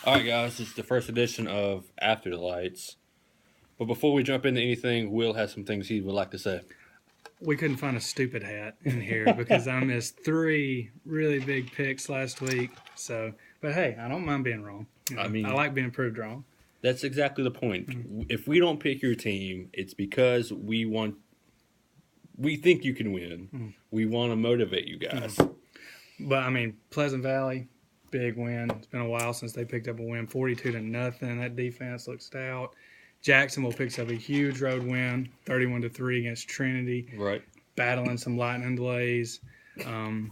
All right, guys, it's the first edition of After the Lights. But before we jump into anything, Will has some things he would like to say. We couldn't find a stupid hat in here because I missed 3 really big picks last week. But hey, I don't mind being wrong. I like being proved wrong. That's exactly the point. If we don't pick your team, it's because we think you can win. We want to motivate you guys. But Pleasant Valley, big win. It's been a while since they picked up a win, 42-0. That defense looks stout. Jacksonville picks up a huge road win, 31-3 against Trinity. Right. Battling some lightning delays. Those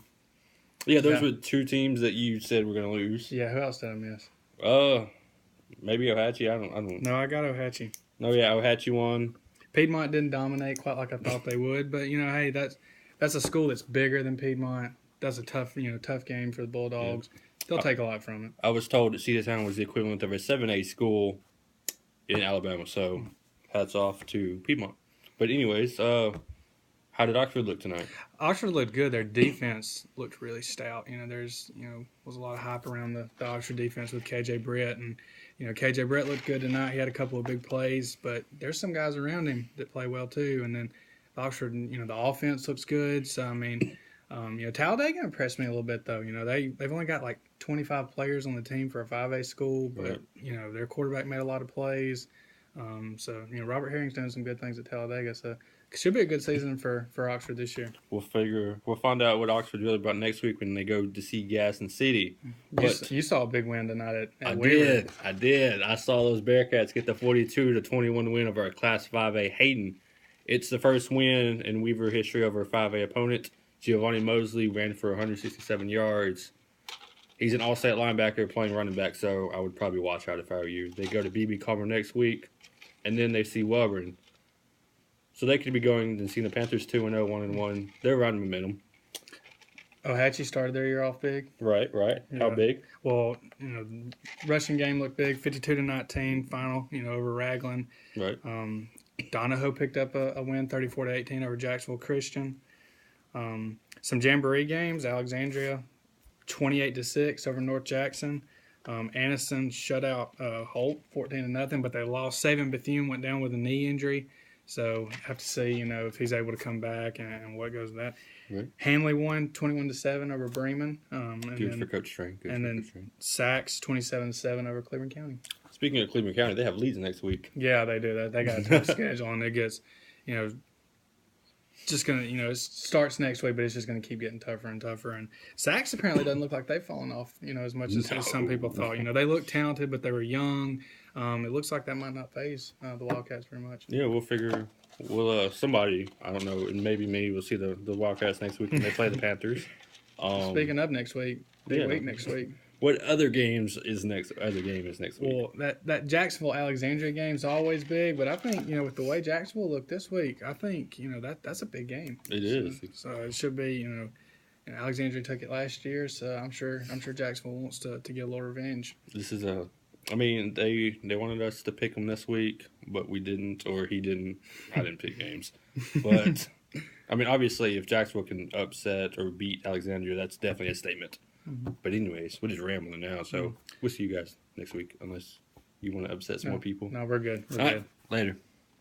were 2 teams that you said were going to lose. Yeah, who else did I miss? Maybe Ohatchee. I don't. No, I got Ohatchee. No, yeah, Ohatchee won. Piedmont didn't dominate quite like I thought they would, but hey, that's a school that's bigger than Piedmont. That's a tough game for the Bulldogs. Yeah. They'll take a lot from it. I was told that Cedartown was the equivalent of a 7A school in Alabama, so hats off to Piedmont. But anyways, how did Oxford look tonight? Oxford looked good. Their defense looked really stout. There's was a lot of hype around the Oxford defense with KJ Brett, and KJ Brett looked good tonight. He had a couple of big plays, but there's some guys around him that play well too. And then Oxford, the offense looks good. So Talladega impressed me a little bit though. They've only got like 25 players on the team for a 5A school, but right. Their quarterback made a lot of plays. Robert Herring's done some good things at Talladega, so it should be a good season for Oxford this year. We'll find out what Oxford's really about next week when they go to see Gaston City. You saw a big win tonight at Wheeler. I did. I saw those Bearcats get the 42-21 win over a Class 5A Hayden. It's the first win in Weaver history over a 5A opponent. Giovanni Mosley ran for 167 yards. He's an all-state linebacker playing running back, so I would probably watch out if I were you. They go to BB Comer next week, and then they see Welborn. So they could be going and seeing the Panthers 2-0, 1-1. They're riding momentum. Ohatchee started their year off big. Right. Yeah. How big? Well, rushing game looked big, 52-19 final, over Raglan. Right. Donahoe picked up a win, 34-18 over Jacksonville Christian. Some Jamboree games, Alexandria, 28-6 over North Jackson. Anniston shut out Holt, 14-0, but they lost. Savin Bethune went down with a knee injury. So have to see, if he's able to come back and what goes with that. Right. Hanley won 21-7 over Bremen. Good for Coach Strain. Sachs 27-7 over Cleveland County. Speaking of Cleveland County, they have Leeds next week. Yeah, they do. They got a tough schedule, and it gets, just gonna, it starts next week, but it's just gonna keep getting tougher and tougher. And Sachs apparently doesn't look like they've fallen off, as much as some people thought. They look talented, but they were young. It looks like that might not phase the Wildcats very much. Yeah, we'll figure. Somebody, I don't know, and maybe me, will see the Wildcats next week when they play the Panthers. Speaking of next week, big week next week. What other game is next week? Well, that Jacksonville-Alexandria game is always big, but I think, with the way Jacksonville looked this week, I think, that's a big game. It is. So it should be, Alexandria took it last year, so I'm sure Jacksonville wants to get a little revenge. This is they wanted us to pick them this week, but we didn't, or he didn't. I didn't pick games. But, obviously, if Jacksonville can upset or beat Alexandria, that's definitely a statement. Mm-hmm. But anyways, we're just rambling now, so we'll see you guys next week, unless you want to upset some more people. No, we're good. All right, later.